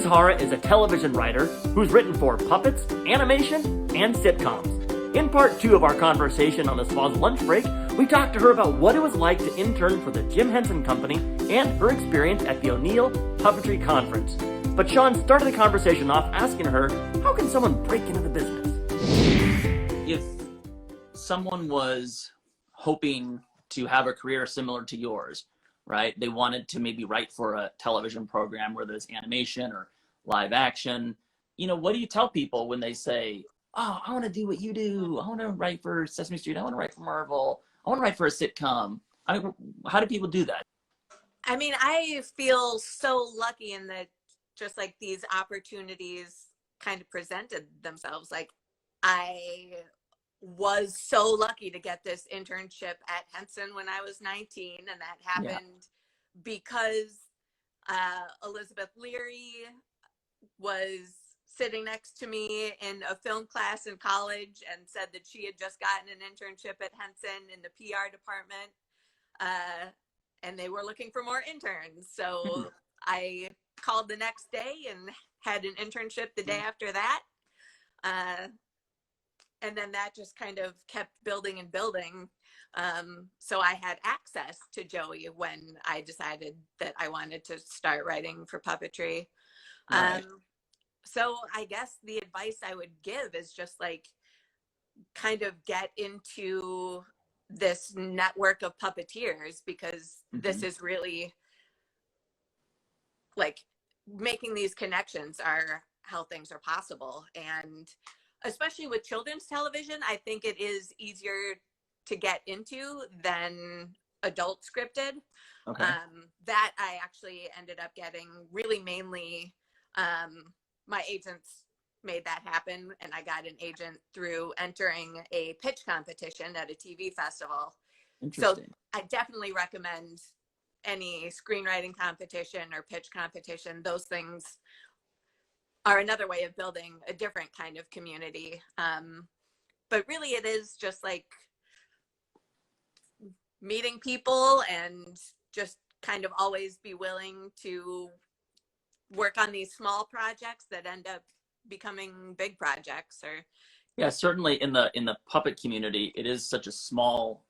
Hara is a television writer who's written for puppets, animation, and sitcoms. In part 2 of our conversation on the Swazzle Lunch Break, we talked to her about what it was like to intern for the Jim Henson Company and her experience at the O'Neill Puppetry Conference. But Sean started the conversation off asking her, how can someone break into the business? If someone was hoping to have a career similar to yours, right? They wanted to maybe write for a television program where there's animation or live action. What do you tell people when they say, oh, I want to do what you do. I want to write for Sesame Street. I want to write for Marvel. I want to write for a sitcom. How do people do that? I mean, I feel so lucky in that just like these opportunities kind of presented themselves. Like I was so lucky to get this internship at Henson when I was 19, and that happened because Elizabeth Leary was sitting next to me in a film class in college and said that she had just gotten an internship at Henson in the PR department, and they were looking for more interns. So I called the next day and had an internship the day after that. And then that just kind of kept building and building. So I had access to Joey when I decided that I wanted to start writing for puppetry. Right. So I guess the advice I would give is just like kind of get into this network of puppeteers, because this is really like making these connections are how things are possible. And especially with children's television, I think it is easier to get into than adult scripted. Okay. That I actually ended up getting really mainly, my agents made that happen, and I got an agent through entering a pitch competition at a TV festival. So I definitely recommend any screenwriting competition or pitch competition. Those things are another way of building a different kind of community. But really it is just like meeting people and just kind of always be willing to work on these small projects that end up becoming big projects. Or yeah, certainly in the puppet community, it is such a small,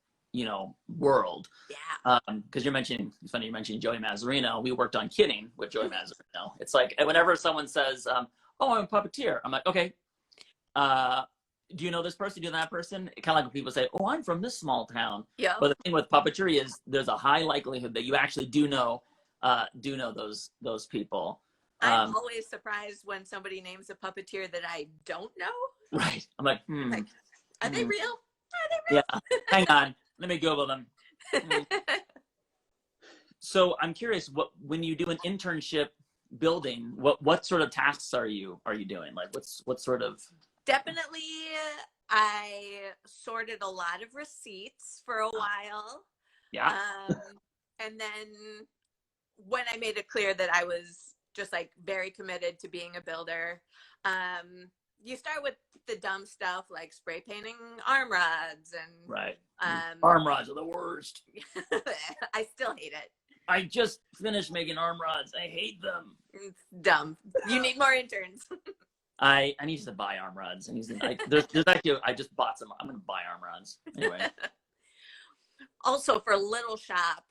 world. Yeah. Because it's funny you mentioned Joey Mazzarino. We worked on Kidding with Joey Mazzarino. It's like whenever someone says, oh, I'm a puppeteer, I'm like, okay, do you know this person? Do you know that person? Kind of like when people say, oh, I'm from this small town. Yeah. But the thing with puppetry is there's a high likelihood that you actually do know those people. I'm always surprised when somebody names a puppeteer that I don't know. Right. I'm like, Like, are they real? Are they real? Yeah. Hang on. Let me Google them. So I'm curious, when you do an internship building, what sort of tasks are you doing? Like what sort of? Definitely, I sorted a lot of receipts for a while. Yeah. And then when I made it clear that I was just like very committed to being a builder, you start with the dumb stuff like spray painting arm rods and right. Arm rods are the worst. I still hate it. I just finished making arm rods. I hate them. It's dumb. You need more interns. I need to buy arm rods. There's actually, I just bought some. I'm gonna buy arm rods anyway. Also for Little Shop,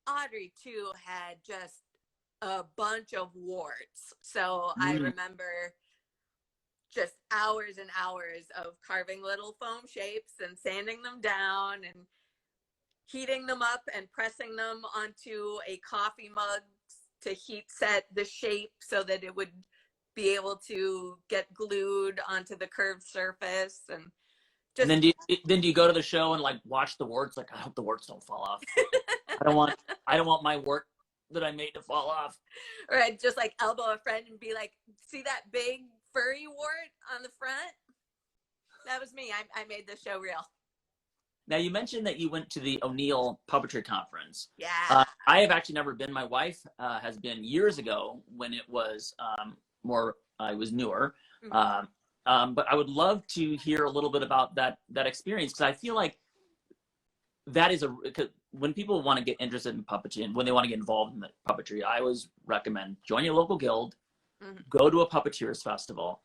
Audrey too had just a bunch of warts. So I remember just hours and hours of carving little foam shapes and sanding them down and heating them up and pressing them onto a coffee mug to heat set the shape so that it would be able to get glued onto the curved surface. And then do you go to the show and like watch the warts? Like, I hope the warts don't fall off. I don't want my wart that I made to fall off. Or I'd just like elbow a friend and be like, see that big furry wart on the front? That was me. I made this show real. Now, you mentioned that you went to the O'Neill Puppetry Conference. Yeah. I have actually never been. My wife has been years ago when it was it was newer. Mm-hmm. But I would love to hear a little bit about that experience, because I feel like that is when people want to get interested in puppetry and when they want to get involved in the puppetry, I always recommend join your local guild, go to a Puppeteers festival.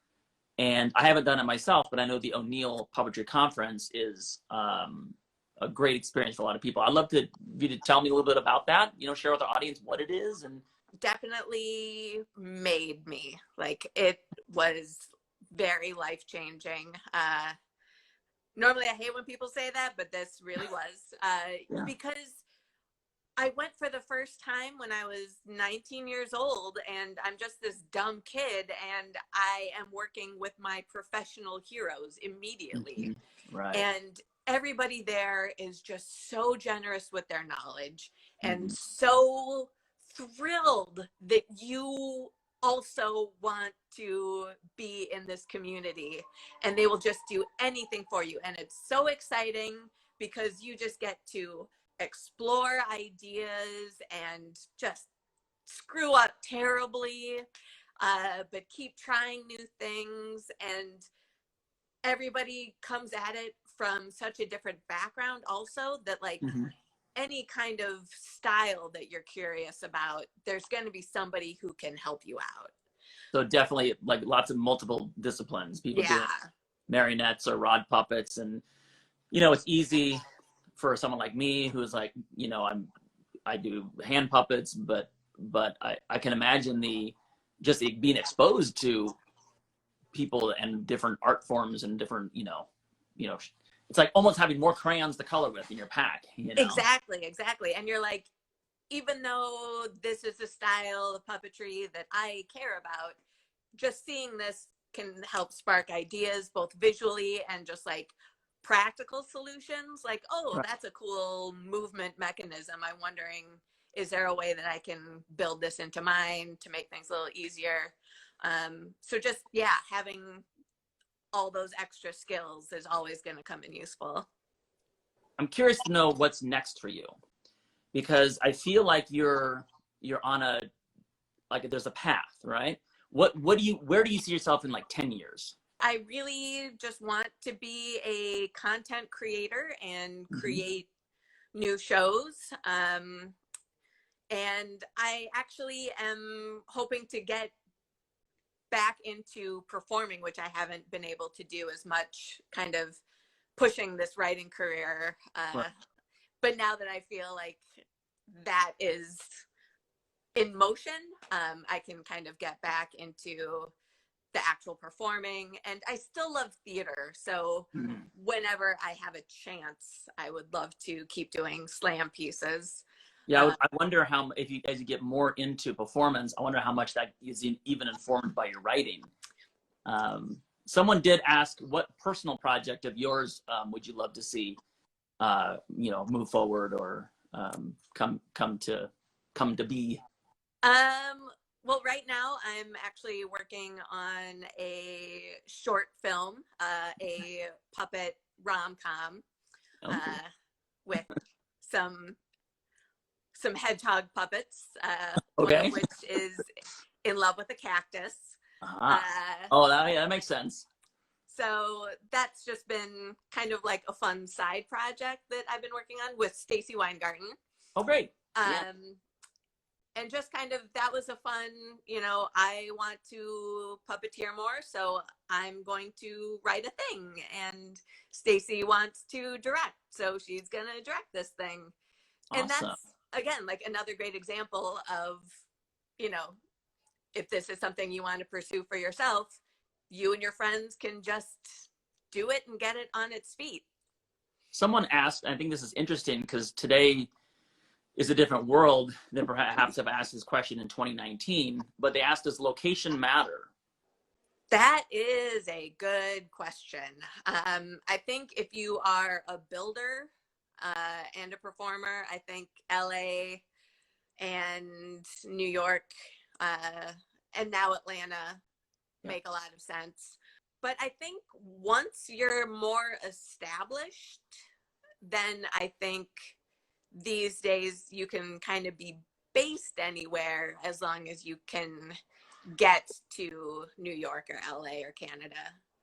And I haven't done it myself, but I know the O'Neill Puppetry Conference is a great experience for a lot of people. I'd love to you to tell me a little bit about that, you know, share with our audience what it is. And definitely made me, like, it was very life-changing. Normally I hate when people say that, but this really was, because I went for the first time when I was 19 years old, and I'm just this dumb kid, and I am working with my professional heroes immediately. Right. And everybody there is just so generous with their knowledge and so thrilled that you also want to be in this community, and they will just do anything for you. And it's so exciting because you just get to explore ideas and just screw up terribly, but keep trying new things. And everybody comes at it from such a different background also, that like any kind of style that you're curious about, there's going to be somebody who can help you out. So definitely like lots of multiple disciplines, people doing marionettes or rod puppets. And, you know, it's easy for someone like me who's like, you know, I do hand puppets, but I can imagine being exposed to people and different art forms and different, you know, it's like almost having more crayons to color with in your pack, you know? Exactly. And you're like, even though this is a style of puppetry that I care about, just seeing this can help spark ideas, both visually and just like practical solutions. Like, oh, that's a cool movement mechanism. I'm wondering, is there a way that I can build this into mine to make things a little easier? So just, having all those extra skills is always going to come in useful. I'm curious to know what's next for you, because I feel like you're on there's a path, right? Where do you see yourself in like 10 years? I really just want to be a content creator and create new shows. And I actually am hoping to get back into performing, which I haven't been able to do as much, kind of pushing this writing career. But now that I feel like that is in motion, I can kind of get back into the actual performing. And I still love theater, so whenever I have a chance, I would love to keep doing slam pieces. I wonder how, as you get more into performance, I wonder how much that is even informed by your writing. Someone did ask, what personal project of yours would you love to see, move forward or come to be? Well, right now I'm actually working on a short film, a puppet rom-com with some hedgehog puppets, one of which is in love with a cactus. That makes sense. So that's just been kind of like a fun side project that I've been working on with Stacy Weingarten. Oh, great. And just kind of, that was a fun, I want to puppeteer more, so I'm going to write a thing. And Stacy wants to direct, so she's going to direct this thing. Awesome. And that's, again, like another great example of, if this is something you want to pursue for yourself, you and your friends can just do it and get it on its feet. Someone asked, I think this is interesting because today is a different world than perhaps have asked this question in 2019, but they asked, does location matter? That is a good question. I think if you are a builder and a performer, I think LA and New York and now Atlanta make a lot of sense. But I think once you're more established, then I think these days you can kind of be based anywhere as long as you can get to New York or LA or Canada.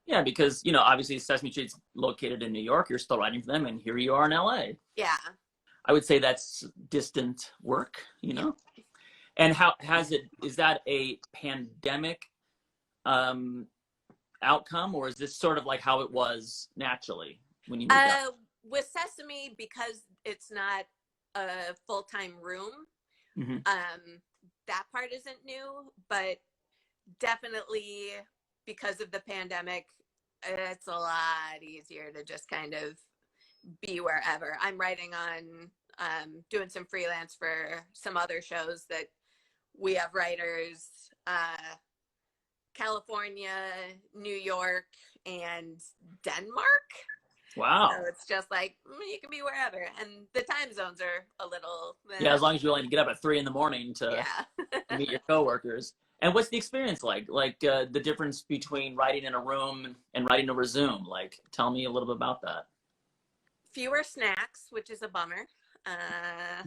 Yeah, because, obviously Sesame Street's located in New York. You're still writing for them, and here you are in LA. Yeah. I would say that's distant work, And how is that a pandemic outcome, or is this sort of like how it was naturally when you moved out? With Sesame, because it's not a full-time room, Mm-hmm. that part isn't new, but definitely because of the pandemic, it's a lot easier to just kind of be wherever. I'm writing on doing some freelance for some other shows that we have writers, California, New York, and Denmark. Wow. So it's just like, you can be wherever. And the time zones are a little... Yeah, as long as you're willing to get up at 3 a.m. to meet your coworkers. And what's the experience like? Like the difference between writing in a room and writing over Zoom? Like, tell me a little bit about that. Fewer snacks, which is a bummer.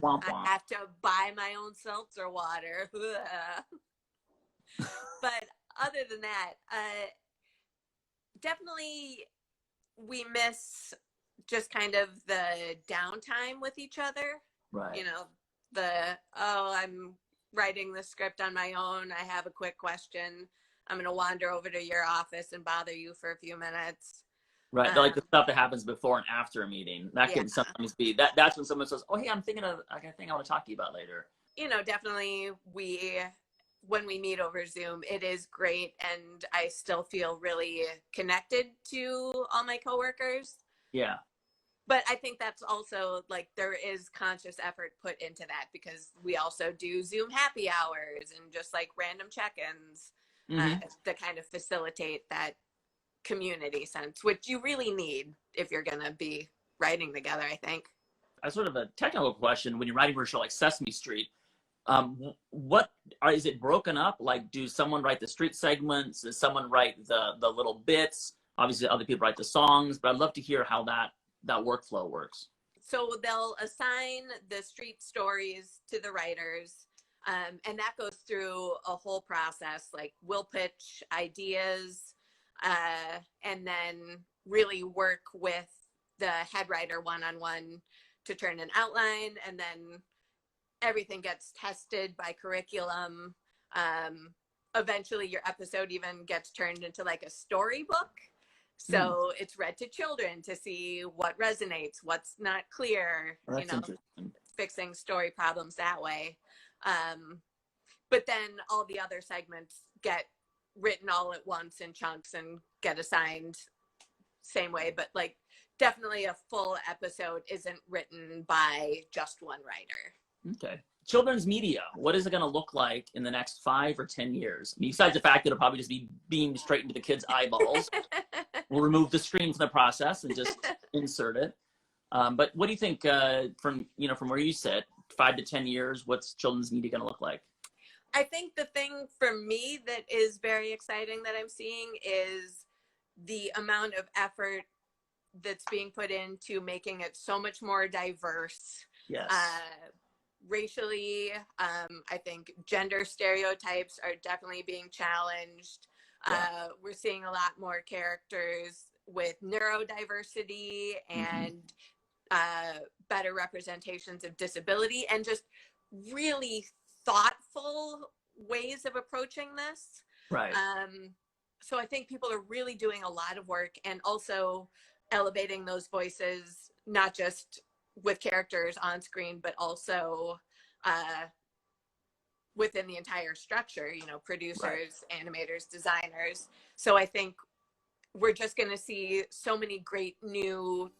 Womp womp. I have to buy my own seltzer water. But other than that, definitely we miss just kind of the downtime with each other. Right. I'm writing the script on my own. I have a quick question. I'm going to wander over to your office and bother you for a few minutes. Right. Like the stuff that happens before and after a meeting. That can sometimes be, that's when someone says, oh, hey, I'm thinking of like a thing I want to talk to you about later. Definitely when we meet over Zoom, it is great. And I still feel really connected to all my coworkers. Yeah. But I think that's also like there is conscious effort put into that because we also do Zoom happy hours and just like random check-ins to kind of facilitate that community sense, which you really need if you're going to be writing together, I think. As sort of a technical question, when you're writing for a show like Sesame Street, is it broken up? Like, do someone write the street segments? Does someone write the little bits? Obviously, other people write the songs, but I'd love to hear how that workflow works. So they'll assign the street stories to the writers, and that goes through a whole process. Like we'll pitch ideas, and then really work with the head writer one-on-one to turn an outline, and then everything gets tested by curriculum. Eventually your episode even gets turned into like a storybook. So it's read to children to see what resonates, what's not clear, fixing story problems that way. But then all the other segments get written all at once in chunks and get assigned same way. But like definitely a full episode isn't written by just one writer. Okay. Children's media, what is it going to look like in the next 5 or 10 years? I mean, besides the fact that it'll probably just be beamed straight into the kids' eyeballs. We'll remove the screen from the process and just insert it. But what do you think from where you sit, 5 to 10 years, what's children's media going to look like? I think the thing for me that is very exciting that I'm seeing is the amount of effort that's being put into making it so much more diverse. Yes. Racially, I think gender stereotypes are definitely being challenged. Yeah. We're seeing a lot more characters with neurodiversity and better representations of disability and just really thoughtful ways of approaching this. Right. So I think people are really doing a lot of work and also elevating those voices, not just with characters on screen, but also within the entire structure, producers, animators, designers. So I think we're just going to see so many great new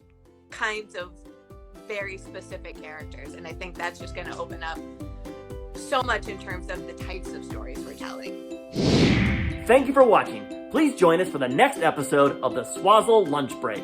kinds of very specific characters. And I think that's just going to open up so much in terms of the types of stories we're telling. Thank you for watching. Please join us for the next episode of the Swazzle Lunch Break.